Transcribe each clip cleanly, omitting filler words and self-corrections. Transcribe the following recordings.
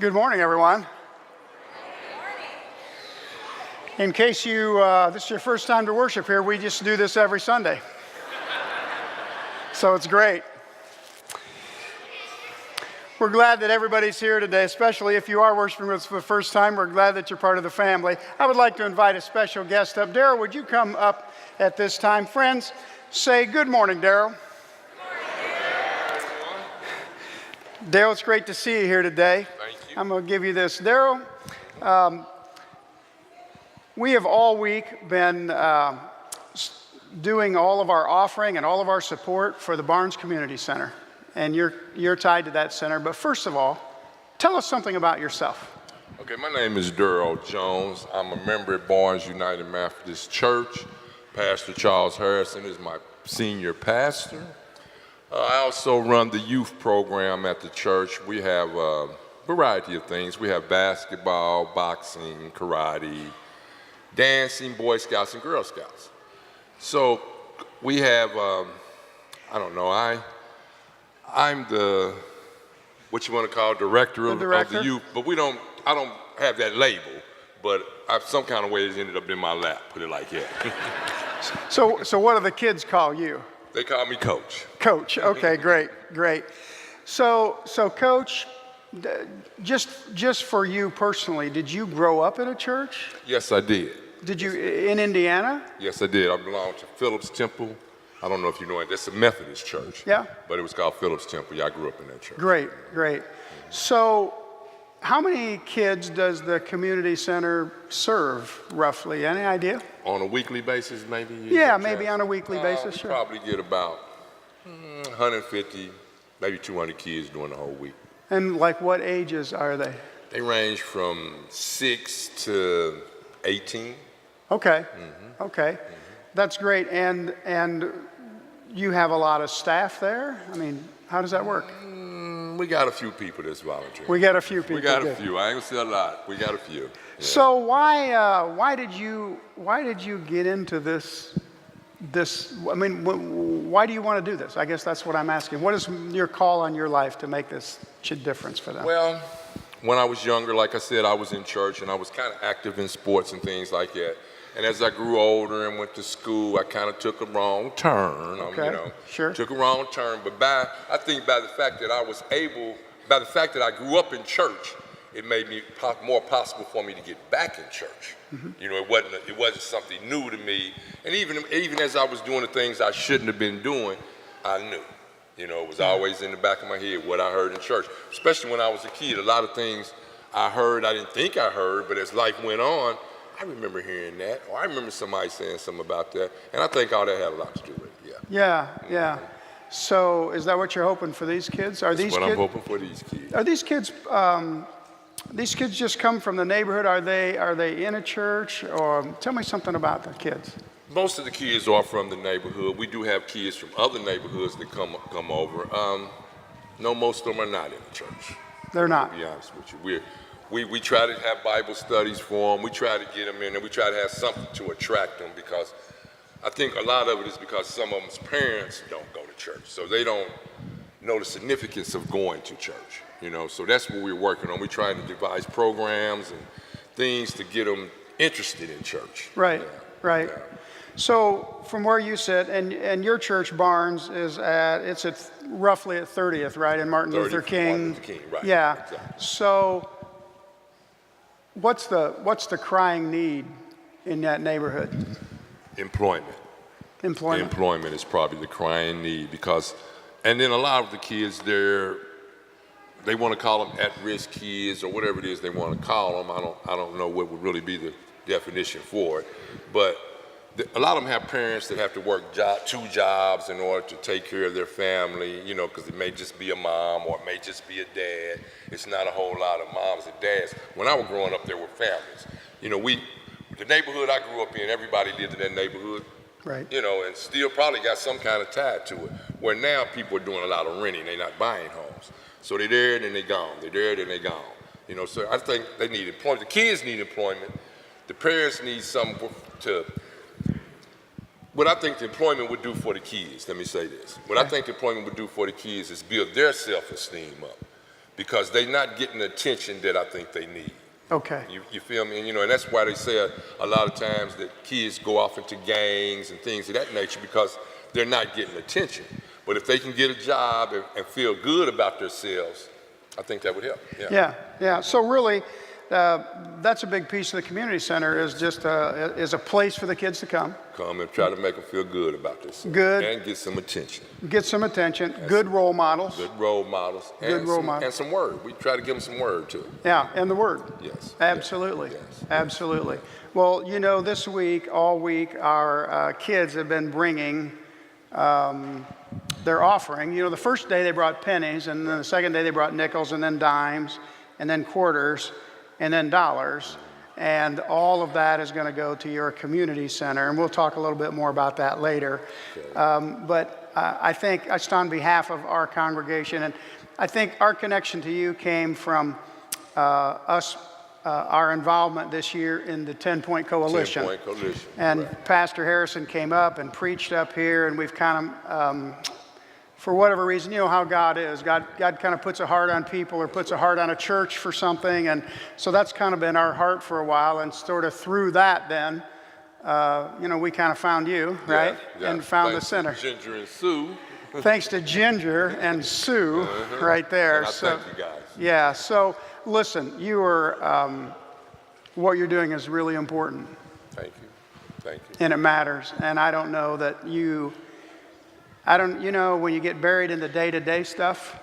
Good morning, everyone. In case this is your first time to worship here, we just do this every Sunday. So it's great. We're glad that everybody's here today, especially if you are worshiping with us for the first time. We're glad that you're part of the family. I would like to invite a special guest up. Daryl, would you come up at this time? Friends, say good morning, Daryl. Daryl, it's great to see you here today. Thank you. I'm going to give you this. Daryl, we have all week been doing all of our offering and all of our support for the Barnes Community Center. And you're tied to that center. But first of all, tell us something about yourself. Okay, my name is Daryl Jones. I'm a member at Barnes United Methodist Church. Pastor Charles Harrison is my senior pastor. I also run the youth program at the church. We have a variety of things. We have basketball, boxing, karate, dancing, Boy Scouts, and Girl Scouts. So we have, I'm the, what you want to call, director of the youth, but I don't have that label, but some kind of way it's ended up in my lap, put it like that. So what do the kids call you? They call me Coach. Coach, okay, great. So Coach, just for you personally, did you grow up in a church? Yes, I did. Did you, in Indiana? Yes, I did. I belonged to Phillips Temple. I don't know if you know it. That's a Methodist church. Yeah. But it was called Phillips Temple. Yeah, I grew up in that church. Great. So how many kids does the community center serve, roughly? Any idea? On a weekly basis, maybe? Yeah, maybe on a weekly basis, sure. We probably get about 150, maybe 200 kids during the whole week. And like what ages are they? They range from 6 to 18. Okay, okay. That's great. And you have a lot of staff there? I mean, how does that work? We got a few people that's volunteering. We got a few people. We got good. a few. I ain't gonna say a lot. We got a few. Yeah. So why did you get into this? I mean, why do you want to do this? I guess that's what I'm asking. What is your call on your life to make this difference for them? Well, when I was younger, like I said, I was in church and I was kind of active in sports and things like that. And as I grew older and went to school, I kind of took a wrong turn. Okay, sure. Took a wrong turn. But I think by the fact that I grew up in church, it made me more possible for me to get back in church. You know, it wasn't something new to me. And even as I was doing the things I shouldn't have been doing, I knew. You know, it was always in the back of my head what I heard in church. Especially when I was a kid, a lot of things I heard I didn't think I heard, but as life went on, I remember hearing that, or I remember somebody saying something about that, and I think all that had a lot to do with it, Yeah. So is that what you're hoping for these kids? That's what I'm hoping for these kids. Are these kids just come from the neighborhood? Are they in a church? Or tell me something about the kids. Most of the kids are from the neighborhood. We do have kids from other neighborhoods that come over. No, most of them are not in the church. They're not? To be honest with you. We try to have Bible studies for them. We try to get them in, and we try to have something to attract them, because I think a lot of it is because some of them's parents don't go to church, so they don't know the significance of going to church. You know, so that's what we're working on. We're trying to devise programs and things to get them interested in church. Right. Yeah. So from where you sit, and your church, Barnes, it's roughly at 30th, right, and Martin Luther King. Martin Luther King, right. Yeah. Exactly. So what's the crying need in that neighborhood? Employment. Employment is probably the crying need, and then a lot of the kids they want to call them at-risk kids or whatever it is they want to call them. I don't know what would really be the definition for it, but a lot of them have parents that have to work 2 jobs in order to take care of their family, you know, because it may just be a mom or it may just be a dad. It's not a whole lot of moms and dads. When I was growing up, there were families. You know, the neighborhood I grew up in, everybody lived in that neighborhood. Right. You know, and still probably got some kind of tie to it. Where now people are doing a lot of renting, they're not buying homes. So they're there, then they're gone. They're there, then they're gone. You know, so I think they need employment. The kids need employment. The parents need something to. What I think the employment would do for the kids, let me say this. What I think the employment would do for the kids is build their self-esteem up. because they're not getting the attention that I think they need. Okay. You feel me? And, you know, and that's why they say a lot of times that kids go off into gangs and things of that nature because they're not getting attention. But if they can get a job and feel good about themselves, I think that would help. Yeah. So really, that's a big piece of the community center is just is a place for the kids to come. Come and try to make them feel good about themselves. Good. And get some attention. Get some attention. Good role models. Good role models. Good role models. And some word. We try to give them some word too. Yeah, and the word. Yes. Absolutely. Yes. Absolutely. Well, you know, this week, all week, our kids have been bringing their offering. You know, the first day they brought pennies, and then the second day they brought nickels, and then dimes, and then quarters, and then dollars. And all of that is going to go to your community center, and we'll talk a little bit more about that later. Okay. But I think just on behalf of our congregation, and I think our connection to you came from our involvement this year in the 10-Point Coalition. 10-Point Coalition. And right. Pastor Harrison came up and preached up here, and we've kind of, for whatever reason, you know how God is. God kind of puts a heart on people or puts a heart on a church for something. And so that's kind of been our heart for a while. And sort of through that then, you know, we kind of found you, right? Yeah. And found Thanks the center. to Ginger and Sue. Thanks to Ginger and Sue right there. And I thank you guys. Yeah, so listen, you are, what you're doing is really important. Thank you. Thank you. And it matters. And I don't know that you know, when you get buried in the day-to-day stuff,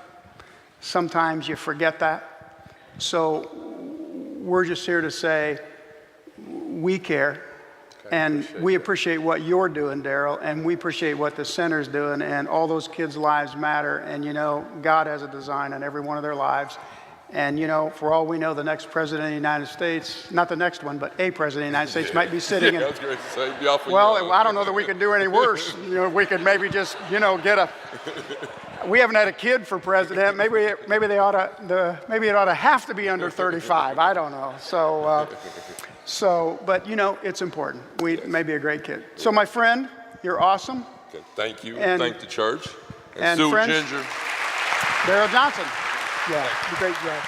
sometimes you forget that. So we're just here to say we care. And we appreciate what you're doing, Daryl, and we appreciate what the center's doing, and all those kids' lives matter. And, you know, God has a design on every one of their lives. And, you know, for all we know, the next president of the United States, not the next one, but a president of the United States might be sitting in. I was going to say, be awful Well, young. I don't know that we could do any worse. You know, we could maybe just, you know, we haven't had a kid for president. Maybe it ought to have to be under 35. I don't know. So, but you know, it's important. We may be a great kid. So, my friend, you're awesome. Okay, thank you. And- Thank the church. and Sue, friends- Ginger. Daryl Johnson. Yeah, great job.